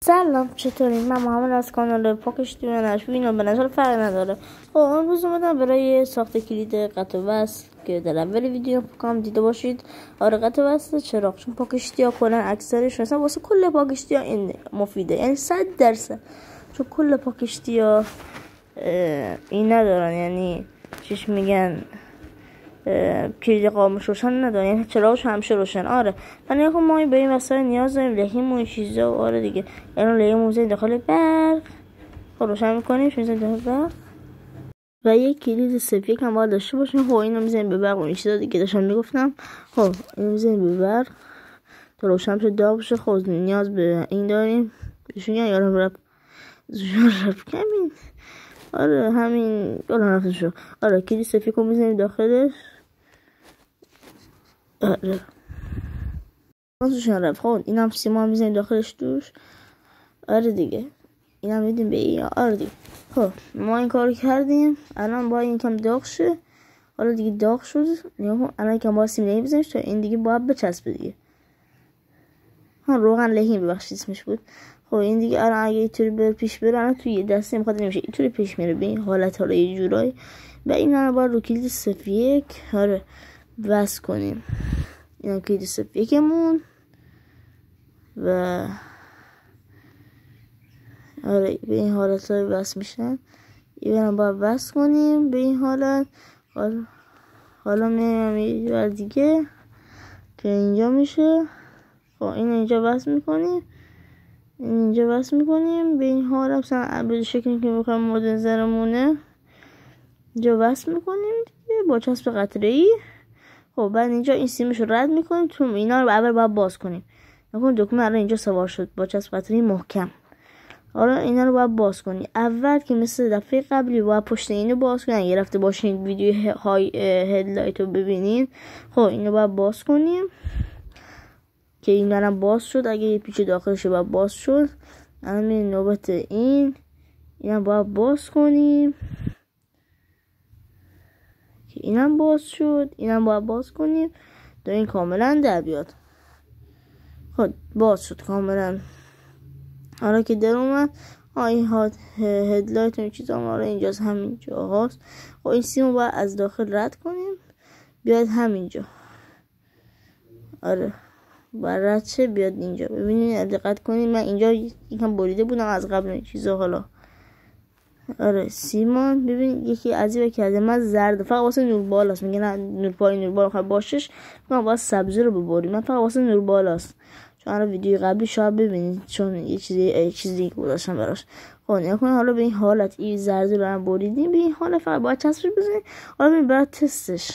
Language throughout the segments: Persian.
سلام، چطوری؟ من محمد از کانال پاکشتی و نشوینو به نظر فرق نداره. خب امروز اومدم برای ساخت کلید قطع وصل که در اول ویدیو پاکم دیده باشید. آره قطع وصل چراغ، چون پاکشتی ها کلا اکثرش مثلا واسه کل پاکشتی ها این مفیده، یعنی 100%. چون کل پاکشتی ها این ندارن، یعنی چیش میگن کلید قاموش روشن نداره، یعنی چراغش همیشه روشن. آره من ما به این وسایل نیاز داریم، لحیم و این چیزا. آره دیگه یعنی لحیم موزه داخل برق روشن میکنیم، میذاریم داخل برق و یک کلید سفید هم باید داشته باشیم. خب اینو میذاریم به برق و این چیزا دیگه داشتم میگفتم. خب اینو میذاریم به برق تا روشن بشه، داغ بشه. خب نیاز به این داریم، بهشون یارم رب کمین. آره همین الان رفتن شو. آره کلید سفید رو میذاریم داخلش. آره رفت. خب این هم سیما هم میزنیم داخلش توش. آره دیگه این هم میدیم به این. آره دیگه خب ما این کارو کردیم. الان باید این کم داغ شه. حالا دیگه داغ شد. الان کم باید سیم لحیم بزنیم تا این دیگه باید بچسبه دیگه. روغن لحیم ببخشید اسمش بود. خب این دیگه الان اگه اینطوری بر پیش بره، الان توی دسته میخواد نمیشه، اینطوری پیش میره به این حالت. حالا یه جورایی و این الان باید رو کلید صفر 1 آره وصل کنیم. این کلید صفر 1مون و آره به این حالت های وصل میشن. این باید وصل کنیم به این حالت. حالا میایم یه بار دیگه که اینجا میشه. خب این اینجا وصل میکنیم، اینجا وصل میکنیم به این حالت، مثلا به شکلی که میخوایم مورد نظرمونه. اینجا وصل میکنیم دیگه با چسب قطره‌ای. خب بعد اینجا این سیمش رو رد میکنیم، تو اینا رو اول باید باز کنیم. نکن دکمه الان اینجا سوار شد با چسب قطره‌ای محکم. حالا اینا رو باید باز کنی اول که مثل دفعه قبلی باید پشت اینو باز کنین. اگه رفته باشین ویدیو های هدلایت رو ببینین. خب اینو باید باز کنیم که این الان باز شد. اگه یه پیچ داخلش باید باز شد. همین نوبت اینم باید باز کنیم که اینم باز شد. اینم باید باز کنیم تا این کاملا در بیاد. خب باز شد کاملا. حالا که در اومد این هدلایت و چیزا ما اینجاست، همین جا هاست. خب این سیمو باید از داخل رد کنیم بیاد همینجا. آره باید رد شه بیاد اینجا. ببینید دقت کنید من اینجا یکم بریده بودم از قبل این چیزا. حالا آره سیمان ببین یکی عجیبه کرده. من زرد فقط واسه نور بالاست. میگه نه نور بالا خواهد باشش، من باید سبزی رو ببریم. من فقط واسه نور بالاست. چون الان ویدیو قبلی شاید ببینید چون یه چیزی گذاشتم براش. خب نکنه حالا به این حالت این زرد رو هم بریدیم به این حالت فقط باید چسبش بزنیم. حالا ببین برای تستش،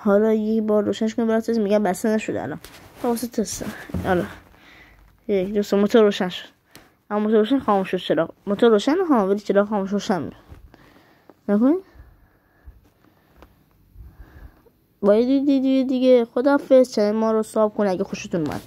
حالا یه بار روشنش کنیم برای تست. میگم بسته نشده الان واسه تست. حالا یک دوست موتور روشن شد، اما موتور روشن خاموش شد. چراغ موتور روشن ولی چراغ خاموش روشن میشه. نکنید باید دیگه خداحافظ. چنل ما رو ساب کن اگه خوشتون اومد.